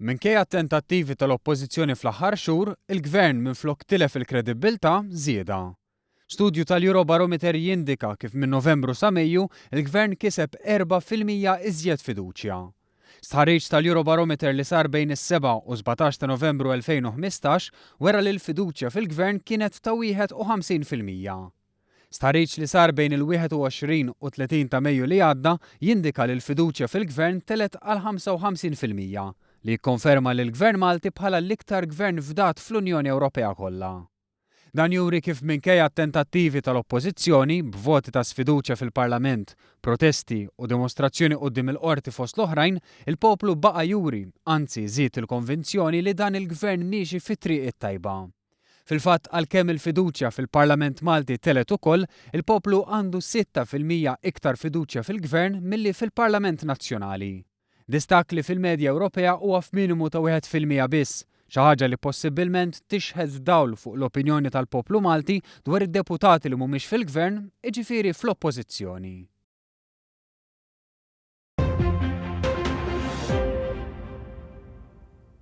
Minkejja tentattivi tal-oppożizzjoni fl-aħħar xhur, il-gvern minflok tilef il-kredibilità żieda. Studju tal-Eurobarometer jindika kif minn Novembru sa Mejju il-gvern kiseb 4% iżjed fiduċja. Stħarriġ tal-Eurobarometer li sar bejn is-7 u 17 ta' Novembru 2015 wera li l-fiduċja fil-gvern kienet ta' 51%. Stħarriġ li sar bejn il-21 u 30 ta' Mejju li għadda jindika li l-fiduċja fil-gvern telet għal 55% li jikkonferma li l-Gvern Malti bħala l-iktar gvern fdat fl-Unjoni Ewropea kollha. Dan juri kif minkejja tentattivi tal-oppożizzjoni b'voti ta' sfiduċja fil-Parlament, protesti u dimostrazzjoni quddiem il-qorti fost l-oħrajn, il-poplu baqa' juri, anzi żied il-konvinzjoni li dan il-gvern miexi fit-triq it-tajba. Fil-fatt għalkemm il-fiduċja fil-Parlament Malti telet ukoll, il-poplu għandu 6% iktar fiduċja fil-gvern milli fil-Parlament Nazzjonali. Distak li fil-medja Ewropea huwa f'minimu ta' 1% biss, xi ħaġa li possibilment tixħed dawl fuq l-opinjoni tal-poplu Malti dwar id-deputati li mhumiex fil-gvern, jiġifieri fl-oppożizzjoni.